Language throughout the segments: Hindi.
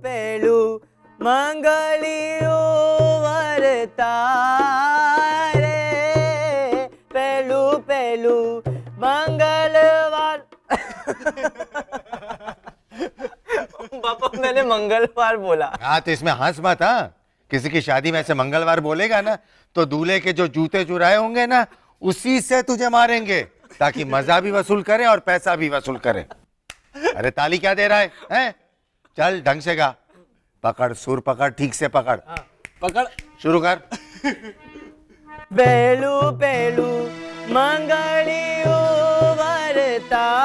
पेलू मंगलियो वरतारे, पेलू पेलू मंगलवार। पापा मैंने मंगलवार बोला। हाँ तो इसमें हंस मत। हाँ, किसी की शादी में ऐसे मंगलवार बोलेगा ना तो दूल्हे के जो जूते चुराए होंगे ना उसी से तुझे मारेंगे, ताकि मजा भी वसूल करें और पैसा भी वसूल करें। अरे ताली क्या दे रहा है, हैं? चल ढंग से गा, पकड़ सुर पकड़, ठीक से पकड़। पकड़, शुरू कर। पेलू पेलू मंगलियो वरतारे,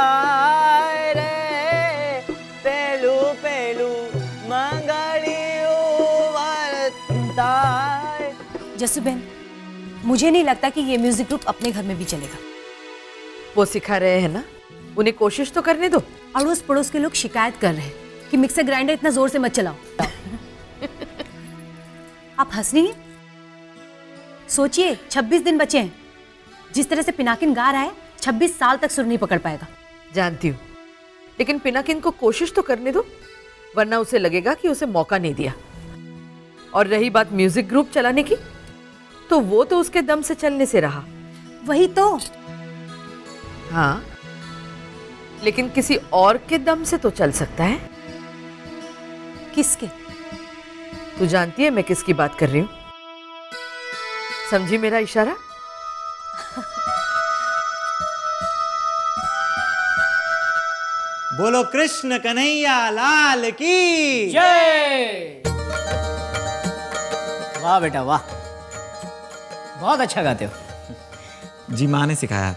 पेलू पेलू मंगलियो वरतारे। जसू बहन, मुझे नहीं लगता कि ये म्यूजिक ग्रुप अपने घर में भी चलेगा। वो सिखा रहे हैं ना, उन्हें कोशिश तो करने दो। अड़ोस पड़ोस के लोग शिकायत कर रहे हैं कि मिक्सर ग्राइंडर इतना जोर से मत चलाओ। आप हंस रही हैं? सोचिए 26 दिन बचे हैं। जिस तरह से पिनाकिन गा रहा है 26 साल तक सुर नहीं पकड़ पाएगा। जानती हूँ, लेकिन पिनाकिन को कोशिश तो करने दो, वरना उसे लगेगा कि उसे मौका नहीं दिया। और रही बात म्यूजिक ग्रुप चलाने की, तो वो तो उसके दम से चलने से रहा। वही तो। हाँ, लेकिन किसी और के दम से तो चल सकता है। किसके? तू जानती है मैं किसकी बात कर रही हूँ, समझी मेरा इशारा? बोलो कृष्ण कन्हैया लाल की जय। वाह बेटा वाह, बहुत अच्छा गाते हो। जी माँ ने सिखाया।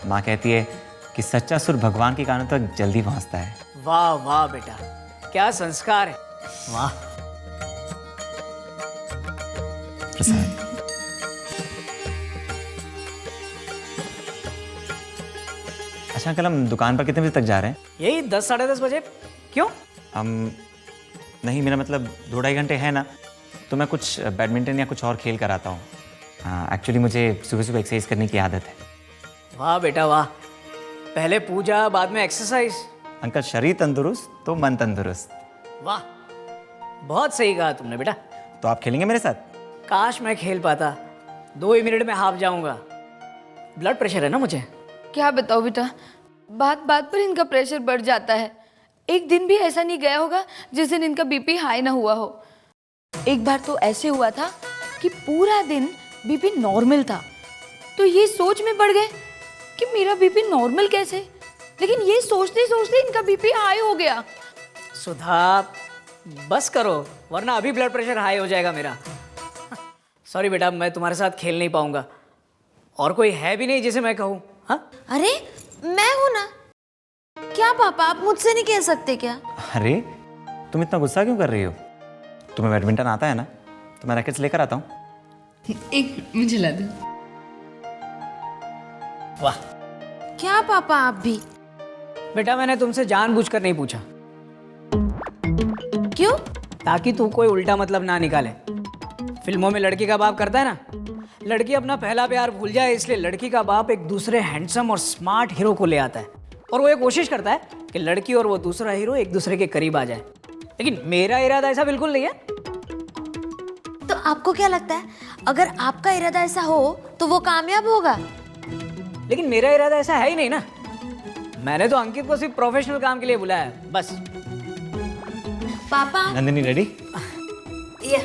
माँ कहती है कि सच्चा सुर भगवान के कानों तक जल्दी पहुंचता है। वाह वाह बेटा, क्या संस्कार है। वाह। प्रसाद। अच्छा अंकल, हम दुकान पर कितने बजे तक जा रहे हैं? यही 10 साढ़े 10 बजे। क्यों? हम नहीं, मेरा मतलब 2-2.5 घंटे है ना, तो मैं कुछ बैडमिंटन या कुछ और खेल कर आता हूँ। हाँ, एक्चुअली मुझे सुबह सुबह एक्सरसाइज करने की आदत है। वाह बेटा वाह, पहले पूजा बाद में एक्सरसाइज। अंकल, शरीर तंदुरुस्त तो मन तंदुरुस्त। वाह, बहुत सही कहा तुमने बेटा। तो आप खेलेंगे मेरे साथ? काश मैं खेल पाता, 2 ही मिनट में हाफ जाऊंगा। ब्लड प्रेशर है ना मुझे। क्या बताओ बेटा, बात बात पर इनका प्रेशर बढ़ जाता है। एक दिन भी ऐसा नहीं गया होगा जिस दिन इनका बीपी हाई ना हुआ हो। एक बार तो ऐसे हुआ था कि पूरा दिन बीपी नॉर्मल था, तो ये सोच में पड़ गए कि मेरा बीपी नॉर्मल कैसे, लेकिन ये सोचते सोचते इनका बीपी हाई हो गया। सुधा बस करो, वरना अभी ब्लड प्रेशर हाई हो जाएगा मेरा। सॉरी बेटा, मैं तुम्हारे साथ खेल नहीं पाऊंगा। और कोई है भी नहीं जिसे मैं कहूँ। हाँ, अरे मैं हूं ना। क्या पापा, आप मुझसे नहीं कह सकते क्या? अरे तुम इतना गुस्सा क्यों कर रही हो? तुम्हें बैडमिंटन आता है ना, तो मैं रैकेट्स लेकर आता हूँ। एक मुझे ला दो। वाह क्या पापा, आप भी? बेटा, मैंने तुमसे जानबूझकर नहीं पूछा, क्यों? ताकि तू कोई उल्टा मतलब ना निकाले। फिल्मों में लड़की का बाप करता है ना, लड़की अपना पहला प्यार भूल जाए, इसलिए लड़की का बाप एक दूसरे हैंडसम और स्मार्ट हीरो को ले आता है, और वो ये कोशिश करता है कि लड़की और वो दूसरा हीरो एक दूसरे के करीब आ जाए। लेकिन मेरा इरादा ऐसा बिल्कुल नहीं है। तो आपको क्या लगता है, अगर आपका इरादा ऐसा हो तो वो कामयाब होगा? लेकिन मेरा इरादा ऐसा है ही नहीं ना। मैंने तो अंकित को सिर्फ प्रोफेशनल काम के लिए बुलाया है, बस। पापा, नंदिनी रेडी? ये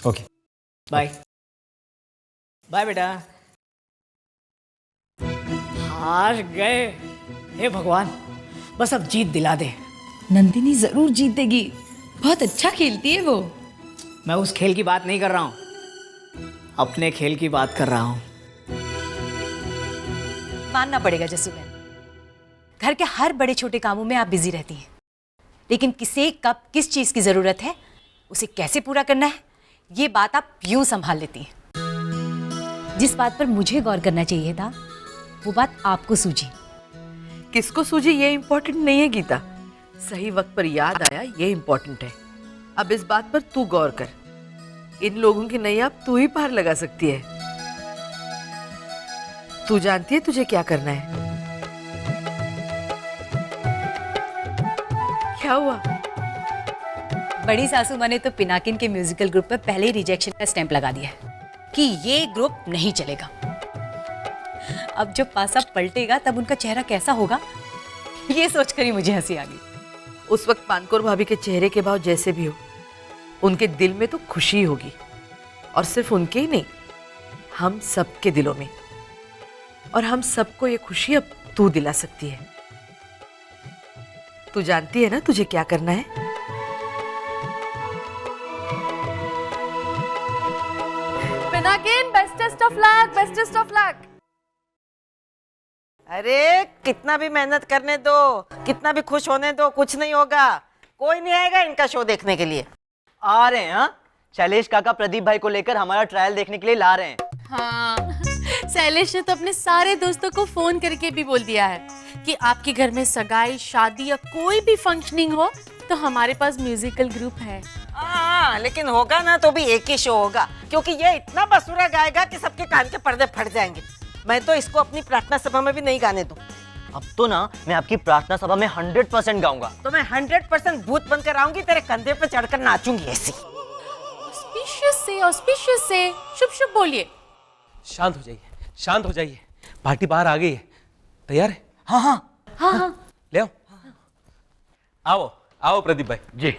ओके, बाय बाय बेटा। हार गए। हे भगवान, बस अब जीत दिला दे। नंदिनी जरूर जीतेगी, बहुत अच्छा खेलती है वो। मैं उस खेल की बात नहीं कर रहा हूं, अपने खेल की बात कर रहा हूं। मानना पड़ेगा जसू बहन, घर के हर बड़े छोटे कामों में आप बिजी रहती हैं, लेकिन किसे कब किस चीज की जरूरत है, उसे कैसे पूरा करना है, ये बात आप यूं संभाल लेती हैं। जिस बात पर मुझे गौर करना चाहिए था, वो बात आपको सूझी। किसको सूझी ये इम्पोर्टेंट नहीं है गीता, सही वक्त पर याद आया ये इम्पोर्टेंट है। अब इस बात पर तू गौर कर, इन लोगों की नैया अब तू ही पार लगा सकती है। तू जानती है तुझे क्या करना है। क्या हुआ? बड़ी सासू माँ ने तो पिनाकिन के म्यूजिकल ग्रुप पर पहले ही रिजेक्शन का स्टैंप लगा दिया है कि ये ग्रुप नहीं चलेगा। अब जब पासा पलटेगा तब उनका चेहरा कैसा होगा, ये सोचकर ही मुझे हंसी आ गई। उस वक्त पानकोर भाभी के चेहरे के भाव जैसे भी हो, उनके दिल में तो खुशी होगी, और सिर्फ उनके ही नहीं, हम सबके दिलों में। और हम सबको ये खुशी अब तू दिला सकती है। तू जानती है ना तुझे क्या करना है? Pinakin, bestest of luck, bestest of luck. अरे कितना भी मेहनत करने दो, कितना भी खुश होने दो, कुछ नहीं होगा। कोई नहीं आएगा इनका शो देखने के लिए। आ रहे हैं। हाँ, शैलेश काका प्रदीप भाई को लेकर हमारा ट्रायल देखने के लिए ला रहे हैं। हाँ, शैलेश ने तो अपने सारे दोस्तों को फोन करके भी बोल दिया है कि आपके घर में सगाई, शादी या कोई भी फंक्शनिंग हो तो हमारे पास म्यूजिकल ग्रुप है। हाँ, लेकिन होगा ना तो भी एक ही शो होगा, क्योंकि ये इतना बसुरा गाएगा कि सबके कान के पर्दे फट जाएंगे। मैं तो इसको अपनी प्रार्थना सभा में भी नहीं गाने दूं। अब तो ना मैं आपकी प्रार्थना सभा में 100% गाऊंगा। तो मैं 100% भूत बनकर आऊंगी, तेरे कंधे पे चढ़कर नाचूंगी ऐसी। ऑस्पिशियस से शुभ शुभ बोलिए। शांत हो जाइए, शांत हो जाइए। पार्टी बाहर आ गई है। तैयार है? हाँ हाँ हाँ हाँ, ले आओ। आओ आओ प्रदीप भाई जी।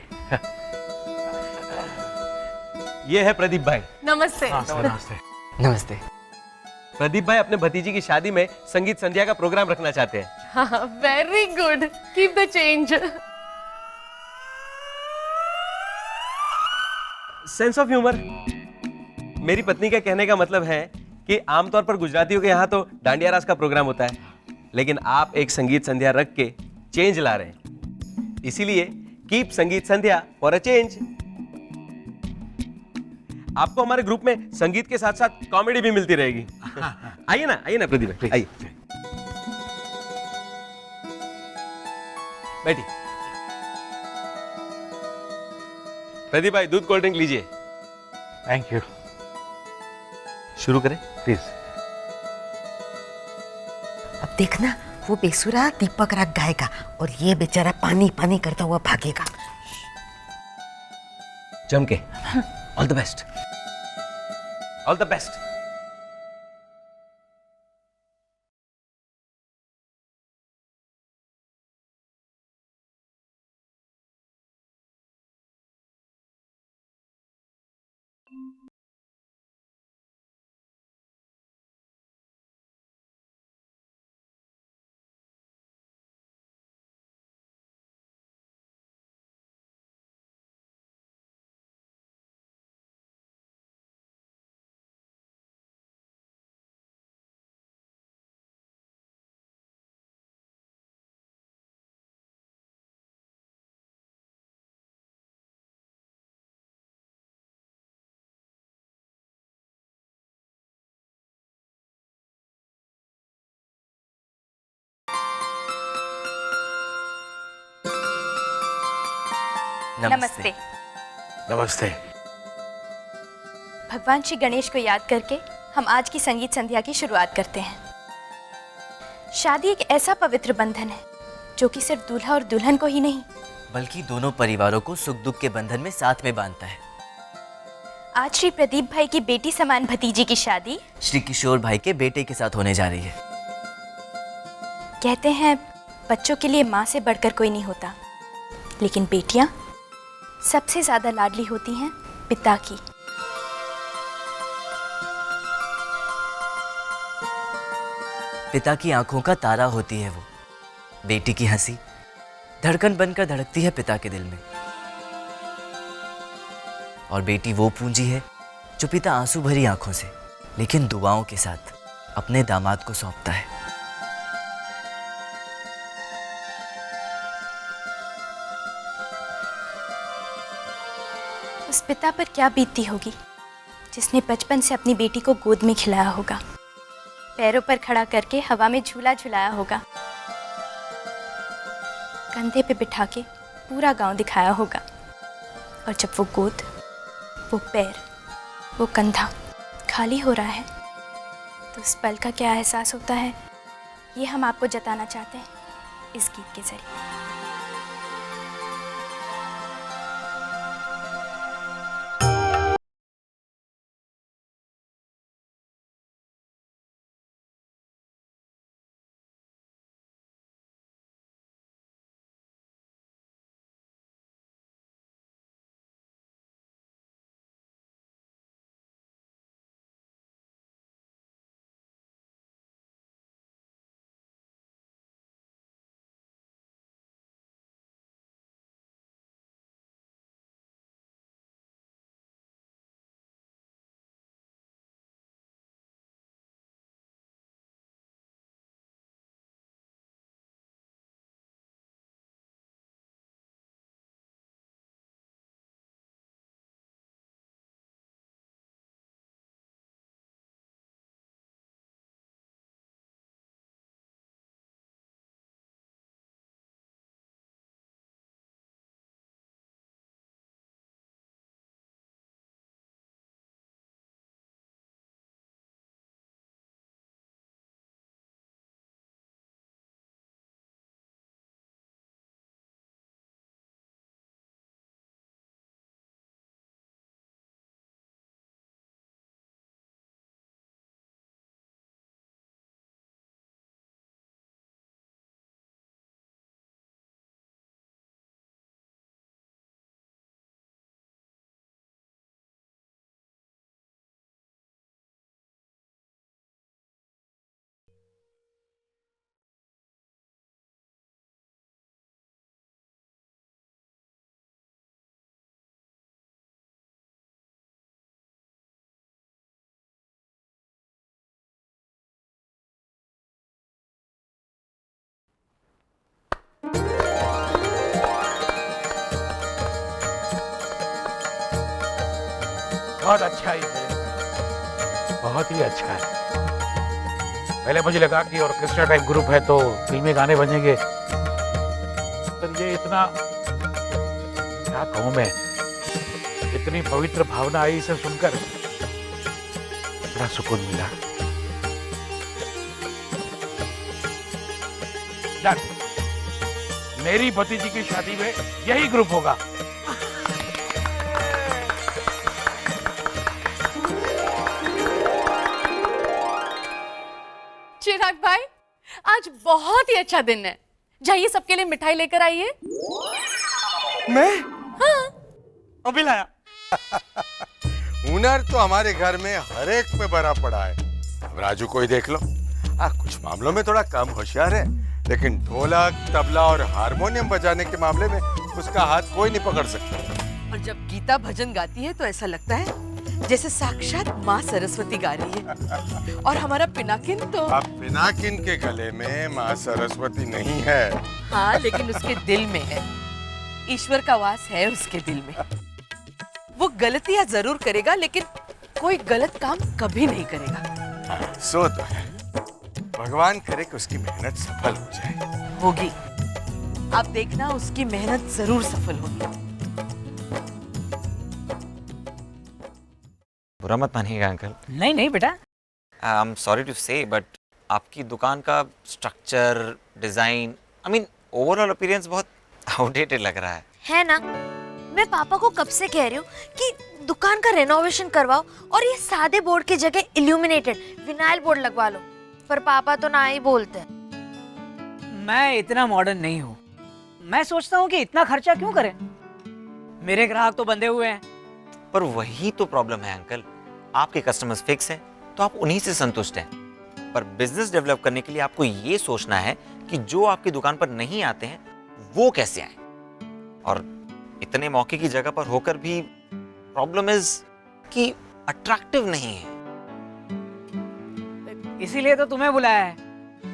ये है प्रदीप भाई। नमस्ते। नमस्ते। प्रदीप भाई अपने भतीजी की शादी में संगीत संध्या का प्रोग्राम रखना चाहते हैं। हाँ, very good, keep the change. Sense of humour. मेरी पत्नी का कहने का मतलब है कि आमतौर पर गुजरातियों के यहाँ तो डांडिया रास का प्रोग्राम होता है, लेकिन आप एक संगीत संध्या रख के चेंज ला रहे हैं, इसीलिए कीप संगीत संध्या फॉर अ चेंज। आपको हमारे ग्रुप में संगीत के साथ साथ कॉमेडी भी मिलती रहेगी। आइए ना प्रदीप भाई, आइए बैठिए। प्रदीप भाई दूध कोल्ड ड्रिंक लीजिए। Thank you. शुरू करें प्लीज। अब देखना वो बेसुरा दीपक राग गाएगा और ये बेचारा पानी पानी करता हुआ भागेगा। जम के। All the best, all the best. नमस्ते। नमस्ते। भगवान श्री गणेश को याद करके हम आज की संगीत संध्या की शुरुआत करते हैं। शादी एक ऐसा पवित्र बंधन है जो कि सिर्फ दूल्हा और दुल्हन को ही नहीं बल्कि दोनों परिवारों को सुख दुख के बंधन में साथ में बांधता है। आज श्री प्रदीप भाई की बेटी समान भतीजी की शादी श्री किशोर भाई के बेटे के साथ होने जा रही है। कहते हैं बच्चों के लिए माँ से बढ़कर कोई नहीं होता, लेकिन बेटियां सबसे ज्यादा लाडली होती हैं पिता की। पिता की आंखों का तारा होती है वो। बेटी की हंसी धड़कन बनकर धड़कती है पिता के दिल में। और बेटी वो पूंजी है जो पिता आंसू भरी आंखों से लेकिन दुआओं के साथ अपने दामाद को सौंपता है। उस पिता पर क्या बीतती होगी जिसने बचपन से अपनी बेटी को गोद में खिलाया होगा, पैरों पर खड़ा करके हवा में झूला झुलाया होगा, कंधे पे बिठा के पूरा गांव दिखाया होगा, और जब वो गोद, वो पैर, वो कंधा खाली हो रहा है तो उस पल का क्या एहसास होता है, ये हम आपको जताना चाहते हैं इस गीत के जरिए। बहुत अच्छा ही है, बहुत ही अच्छा है। पहले मुझे लगा कि ऑर्केस्ट्रा टाइप ग्रुप है तो फिल्मी गाने बजेंगे, पर ये इतना, क्या कहूं मैं, इतनी पवित्र भावना आई इसे सुनकर, बड़ा सुकून मिला। डन, मेरी भतीजी की शादी में यही ग्रुप होगा। चिराग भाई, आज बहुत ही अच्छा दिन है, जाइए सबके लिए मिठाई लेकर आइए। मैं? हाँ। अभी लाया। हुनर तो हमारे घर में हर एक पे भरा पड़ा है। अब राजू को ही देख लो, कुछ मामलों में थोड़ा कम होशियार है, लेकिन ढोलक, तबला और हारमोनियम बजाने के मामले में उसका हाथ कोई नहीं पकड़ सकता। और जब गीता भजन गाती है तो ऐसा लगता है जैसे साक्षात माँ सरस्वती गा रही है। और हमारा पिनाकिन तो, अब पिनाकिन के गले में माँ सरस्वती नहीं है। हाँ, लेकिन उसके दिल में है। ईश्वर का वास है उसके दिल में। वो गलतियां जरूर करेगा, लेकिन कोई गलत काम कभी नहीं करेगा। सो तो है। भगवान करे कि उसकी मेहनत सफल हो जाए। होगी, आप देखना, उसकी मेहनत जरूर सफल होगी। बुरा मत मानिएगा अंकल। नहीं नहीं बेटा। आई एम सॉरी टू से, बट आपकी दुकान का structure, design, I mean overall appearance बहुत आउटडेटेड लग रहा है ना। मैं पापा को कब से कह रही हूँ कि दुकान का रेनोवेशन करवाओ और ये सादे बोर्ड की जगह इल्यूमिनेटेड विनाइल बोर्ड लगवा लो, पर पापा तो ना ही बोलते। मैं इतना मॉडर्न नहीं हूँ। मैं सोचता हूँ कि इतना खर्चा क्यों करें, मेरे ग्राहक तो बंधे हुए हैं। पर वही तो प्रॉब्लम है अंकल, आपके कस्टमर्स फिक्स हैं तो आप उन्हीं से संतुष्ट हैं। पर बिजनेस डेवलप करने के लिए आपको ये सोचना है कि जो आपकी दुकान पर नहीं आते हैं वो कैसे आए। और इतने मौके की जगह पर होकर भी प्रॉब्लम इज कि अट्रैक्टिव नहीं है। इसीलिए तो तुम्हें बुलाया है।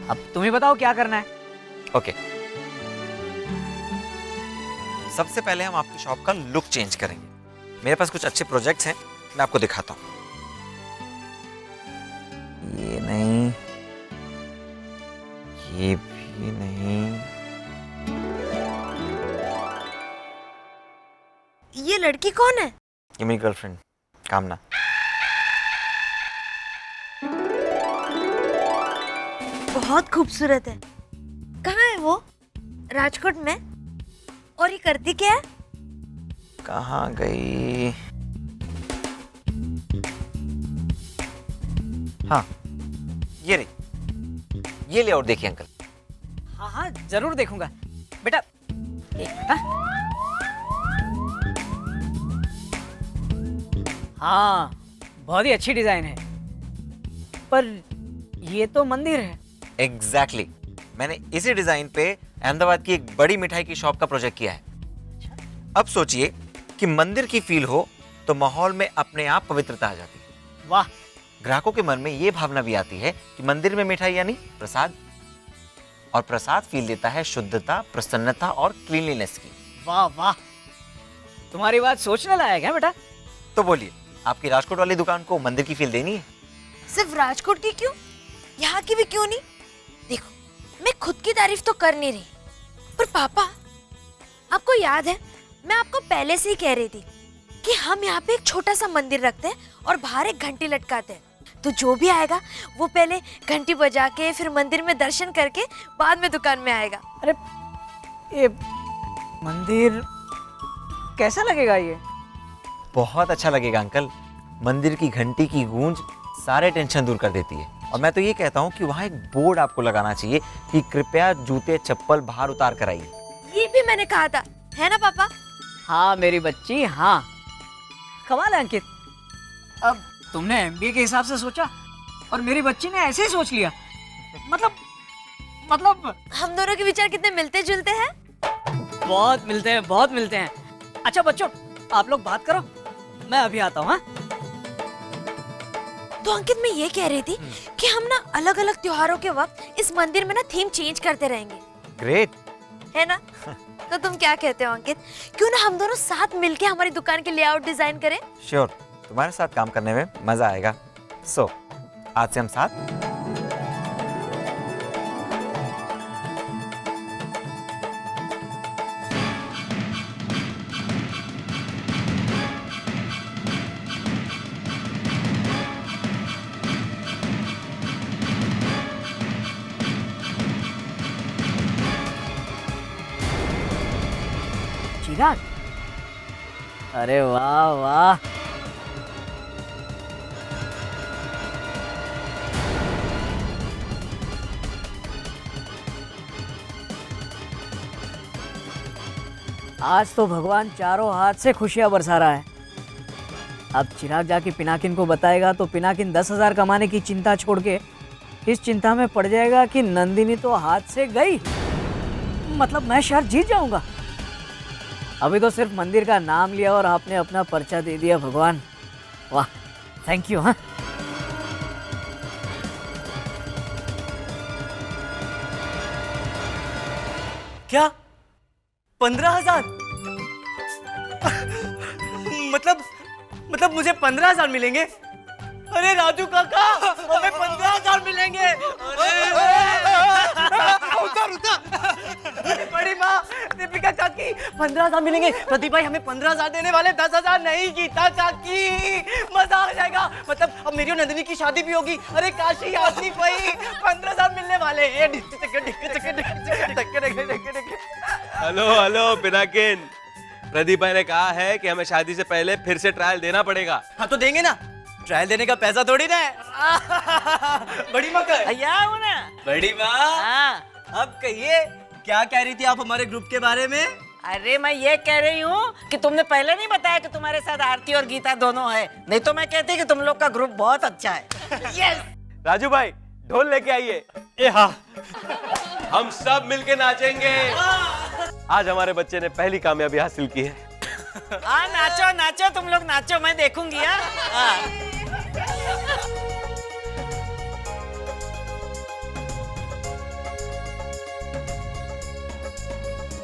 अब तुम ही बताओ क्या करना है। ओके, सबसे पहले हम आपकी शॉप का लुक चेंज करेंगे। मेरे पास कुछ अच्छे प्रोजेक्ट्स हैं, मैं आपको दिखाता हूँ। ये नहीं, ये भी नहीं। ये लड़की कौन है? ये मेरी गर्लफ्रेंड कामना। बहुत खूबसूरत है। कहाँ है वो? राजकोट में? और ये करती क्या है? कहाँ गई? हाँ, ये रही। ये ले और देखिए अंकल। हाँ हाँ जरूर देखूंगा बेटा। हाँ, बहुत ही अच्छी डिजाइन है, पर ये तो मंदिर है। एग्जैक्टली, मैंने इसी डिजाइन पे अहमदाबाद की एक बड़ी मिठाई की शॉप का प्रोजेक्ट किया है। अब सोचिए कि मंदिर की फील हो तो माहौल में अपने आप पवित्रता आ जाती है। वाह। ग्राहकों के मन में ये भावना भी आती है कि मंदिर में मिठाई यानी प्रसाद, और प्रसाद फील देता है शुद्धता, प्रसन्नता और क्लीनलीनेस की। वाह वाह, तुम्हारी बात सोचने लायक है बेटा। तो बोलिए, आपकी राजकोट वाली दुकान को मंदिर की फील देनी है? सिर्फ राजकोट की क्यों, यहाँ की भी क्यों नहीं? देखो, मैं खुद की तारीफ तो कर नहीं रही, पर पापा, आपको याद है मैं आपको पहले से ही कह रही थी कि हम यहाँ पे एक छोटा सा मंदिर रखते हैं और बाहर एक घंटी लटकाते हैं, तो जो भी आएगा वो पहले घंटी बजा के फिर मंदिर में दर्शन करके बाद में दुकान में आएगा। अरे ये मंदिर कैसा लगेगा? ये बहुत अच्छा लगेगा अंकल। मंदिर की घंटी की गूंज सारे टेंशन दूर कर देती है। और मैं तो ये कहता हूँ कि वहाँ एक बोर्ड आपको लगाना चाहिए कि कृपया जूते चप्पल बाहर उतार कर आइए। ये भी मैंने कहा था, है ना पापा? हाँ मेरी बच्ची, हाँ। कमाल है अंकित, अब तुमने एमबीए के हिसाब से सोचा और मेरी बच्ची ने ऐसे ही सोच लिया। मतलब हम दोनों के विचार कितने मिलते जुलते हैं। बहुत मिलते हैं, बहुत मिलते हैं। अच्छा बच्चों, आप लोग बात करो, मैं अभी आता हूँ। तो अंकित, मैं ये कह रही थी कि हम ना अलग अलग त्योहारों के वक्त इस मंदिर में ना थीम चेंज करते रहेंगे। ग्रेट, है ना? तो तुम क्या कहते हो अंकित, क्यों ना हम दोनों साथ मिलके हमारी दुकान के लेआउट डिजाइन करें? श्योर, तुम्हारे साथ काम करने में मजा आएगा। सो आज से हम साथ। चिराग, अरे वाह वाह, आज तो भगवान चारों हाथ से खुशियां बरसा रहा है। अब चिराग जाके पिनाकिन को बताएगा तो पिनाकिन 10,000 कमाने की चिंता छोड़ के इस चिंता में पड़ जाएगा कि नंदिनी तो हाथ से गई, मतलब मैं शहर जीत जाऊंगा। अभी तो सिर्फ मंदिर का नाम लिया और आपने अपना पर्चा दे दिया भगवान, वाह, थैंक यू। हाँ, क्या 15,000? मतलब मुझे 15,000 मिलेंगे? अरे राजू काका, हमें 15,000 मिलेंगे। बड़ी माँ, दीपिका काकी, 15,000 मिलेंगे। प्रदीप भाई हमें 15,000 देने वाले, 10,000 नहीं। गीता काकी, मजा आ जाएगा। मतलब अब मेरी और नंदिनी की शादी भी होगी। अरे काशी आसिफ भाई, 15,000 मिलने वाले। हेलो पिनाकिन, प्रदीप भाई ने कहा है कि हमें शादी से पहले फिर से ट्रायल देना पड़ेगा। हाँ तो देंगे ना, ट्रायल देने का पैसा थोड़ी ना है। बड़ी माँ बड़ी माँ, अब कहिए क्या कह रही थी आप हमारे ग्रुप के बारे में? अरे मैं ये कह रही हूँ कि तुमने पहले नहीं बताया कि तुम्हारे साथ आरती और गीता दोनों है, नहीं तो मैं कहती कि तुम लोग का ग्रुप बहुत अच्छा है। यस। राजू भाई ढोल लेके आइए। हाँ, हम सब मिलके नाचेंगे। आज हमारे बच्चे ने पहली कामयाबी हासिल की है। हाँ नाचो नाचो, तुम लोग नाचो, मैं देखूंगी। हाँ,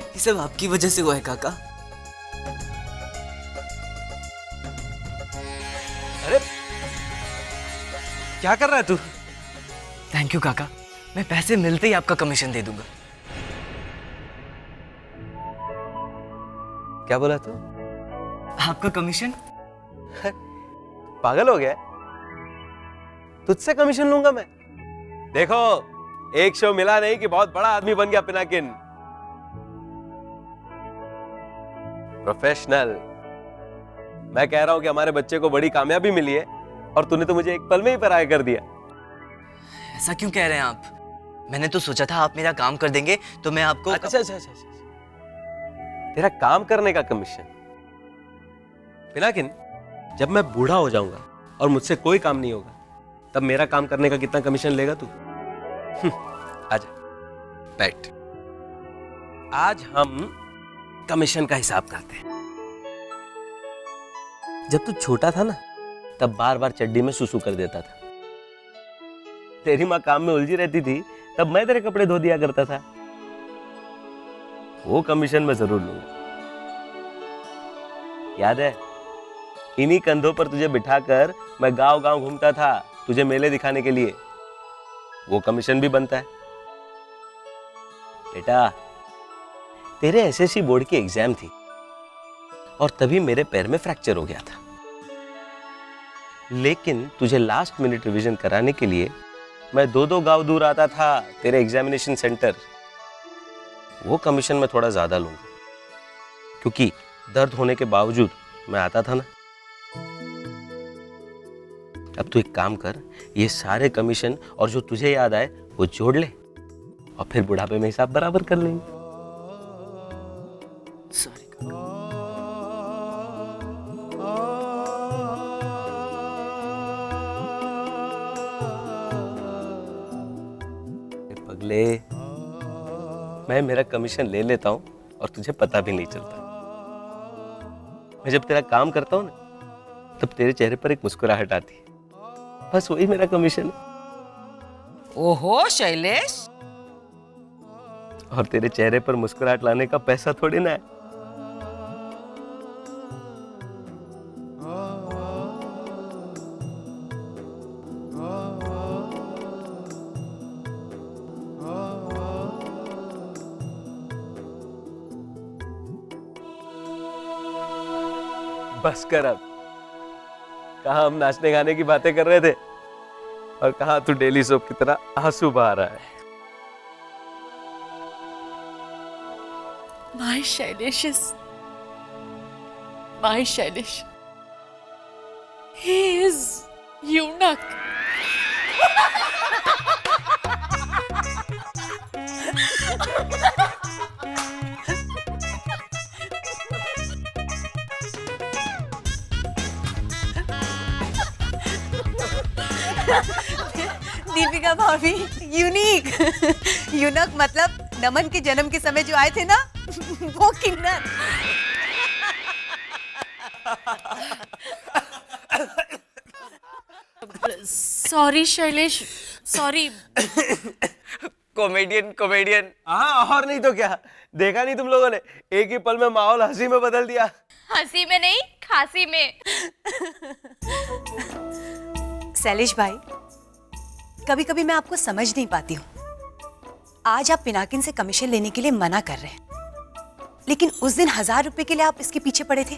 ये सब आपकी वजह से हुआ है काका। अरे क्या कर रहा है तू? थैंक यू काका, मैं पैसे मिलते ही आपका कमीशन दे दूंगा। क्या बोला तू? आपका कमीशन? पागल हो गया? तुझसे कमीशन लूंगा मैं? देखो, एक शो मिला नहीं कि बहुत बड़ा आदमी बन गया पिनाकिन। प्रोफेशनल। मैं कह रहा हूं कि हमारे बच्चे को बड़ी कामयाबी मिली है और तूने तो मुझे एक पल में ही पराया कर दिया। ऐसा क्यों कह रहे हैं आप? मैंने तो सोचा था आप मेरा काम कर देंगे तो मैं आपको। अच्छा। तेरा काम करने का कमीशन? पिनाकिन, जब मैं बूढ़ा हो जाऊंगा और मुझसे कोई काम नहीं होगा, तब मेरा काम करने का कितना कमीशन लेगा तू? आजा, बैठ। आज हम कमीशन का हिसाब करते हैं। जब तू छोटा था ना, तब बार बार चड्डी में सुसु कर देता था। तेरी माँ काम में उलझी रहती थी, तब मैं तेरे कपड़े धो दिया करता था। वो कमीशन मैं जरूर लूंगा। याद है, इन्हीं कंधों पर तुझे बिठाकर मैं गांव गांव घूमता था तुझे मेले दिखाने के लिए। वो कमीशन भी बनता है। बेटा, तेरे एसएससी बोर्ड की एग्जाम थी और तभी मेरे पैर में फ्रैक्चर हो गया था, लेकिन तुझे लास्ट मिनट रिवीजन कराने के लिए मैं 2-2 गांव दूर आता था तेरे एग्जामिनेशन सेंटर। वो कमीशन मैं थोड़ा ज्यादा लूंगा, क्योंकि दर्द होने के बावजूद मैं आता था ना। अब तू एक काम कर, ये सारे कमीशन और जो तुझे याद आए वो जोड़ ले और फिर बुढ़ापे में हिसाब बराबर कर लेंगे। सॉरी। पगले, मैं मेरा कमीशन ले लेता हूं और तुझे पता भी नहीं चलता। मैं जब तेरा काम करता हूं ना, तब तेरे चेहरे पर एक मुस्कुराहट आती है। बस वही मेरा कमीशन है। ओहो शैलेश, और तेरे चेहरे पर मुस्कुराहट लाने का पैसा थोड़ी ना है। बस कर अब। कहाँ हम नाचने गाने की बातें कर रहे थे और कहाँ तू डेली सोप की तरह आंसू बहा रहा है। My Shailesh is my Shailesh. He is eunuch. Deepika भाभी यूनिक। यूनक मतलब नमन के जन्म के समय जो आए थे ना, वो किन्नर। Sorry Shailesh, sorry. Comedian comedian. हाँ, और नहीं तो क्या, देखा नहीं तुम लोगों ने, एक ही पल में माहौल हंसी में बदल दिया। हंसी में नहीं, खांसी में। शैलेश भाई, कभी कभी मैं आपको समझ नहीं पाती हूँ। आज आप पिनाकिन से कमीशन लेने के लिए मना कर रहे हैं, लेकिन उस दिन 1000 रुपए के लिए आप इसके पीछे पड़े थे।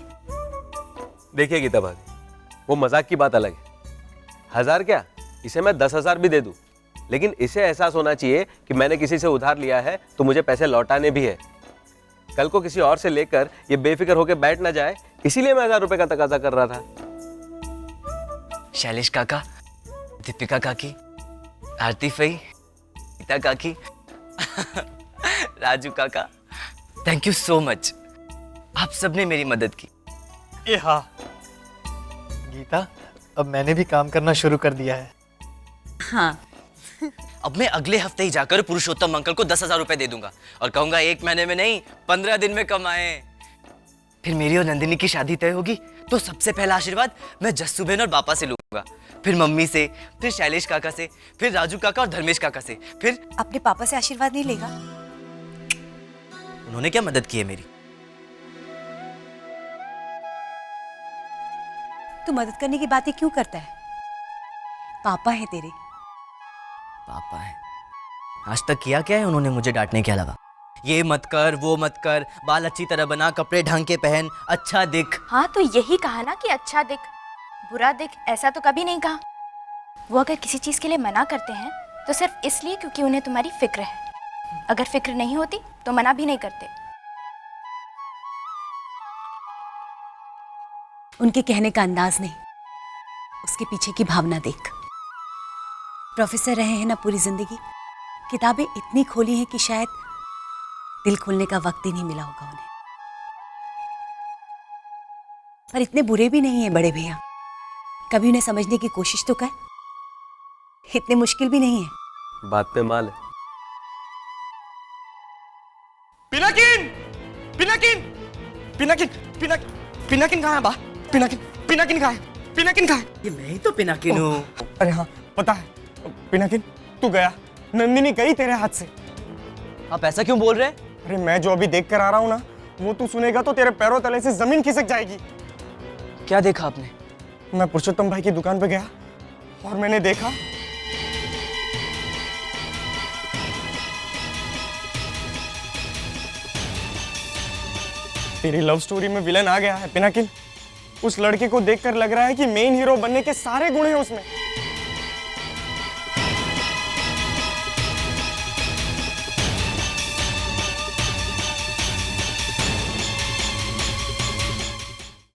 देखिए गीता भाभी, वो मजाक की बात अलग है। 1000 क्या, इसे मैं 10,000 भी दे दूं, लेकिन इसे एहसास होना चाहिए कि मैंने किसी से उधार लिया है तो मुझे पैसे लौटाने भी है। कल को किसी और से लेकर ये बेफिक्र होकर बैठ ना जाए, इसीलिए मैं 1000 रुपए का तकाजा कर रहा था। शैलेश काका, दीपिका काकी, आरती फई, गीता काकी, राजू काका, थैंक यू सो मच। आप सबने मेरी मदद की। ए हाँ गीता, अब मैंने भी काम करना शुरू कर दिया है। हाँ, अब मैं अगले हफ्ते ही जाकर पुरुषोत्तम अंकल को 10,000 रुपए दे दूंगा और कहूंगा 1 महीने में नहीं 15 दिन में कमाए। फिर मेरी और नंदिनी की शादी तय होगी तो सबसे पहला आशीर्वाद मैं जस्सू बहन और पापा से लूंगा, फिर मम्मी से, फिर शैलेश काका से, फिर राजू काका और धर्मेश काका से, फिर अपने पापा से आशीर्वाद नहीं लेगा? उन्होंने क्या मदद की है मेरी? तू मदद करने की बातें क्यों करता है? पापा है तेरे। पापा है? आज तक किया क्या है उन्होंने मुझे डांटने के अलावा? ये मत कर, वो मत कर, बाल अच्छी तरह बना, कपड़े ढंग के पहन, अच्छा दिख। हाँ तो यही कहा ना कि अच्छा दिख, बुरा दिख, ऐसा तो कभी नहीं कहा। वो अगर किसी चीज के लिए मना करते हैं तो सिर्फ इसलिए क्योंकि उन्हें तुम्हारी फिक्र है। अगर फिक्र नहीं होती तो मना भी नहीं करते। उनके कहने का अंदाज नहीं, उसके पीछे की भावना देख। प्रोफेसर रहे हैं ना पूरी जिंदगी, किताबें इतनी खोली हैं कि शायद दिल खोलने का वक्त ही नहीं मिला होगा उन्हें। पर इतने बुरे भी नहीं है बड़े भैया, कभी उन्हें समझने की कोशिश तो कर। इतने मुश्किल भी नहीं है। बात पे माल है। पिनाकिन! पिनाकिन! पिनाकिन! पिनाकिन कहाँ है बा? पिनाकिन कहाँ है? पिनाकिन कहाँ है? ये मैं ही तो पिनाकिन हूँ। अरे हाँ पता है, पिनाकिन तू गया, नंदिनी गई तेरे हाथ से। आप ऐसा क्यों बोल रहे हैं? अरे मैं जो अभी देख कर आ रहा हूँ ना, वो तू सुनेगा तो तेरे पैरों तले से जमीन खिसक जाएगी। क्या देखा आपने? मैं पुरुषोत्तम भाई की दुकान पे गया और मैंने देखा तेरी लव स्टोरी में विलन आ गया है पिनाकिन। उस लड़के को देखकर लग रहा है कि मेन हीरो बनने के सारे गुण हैं उसमें।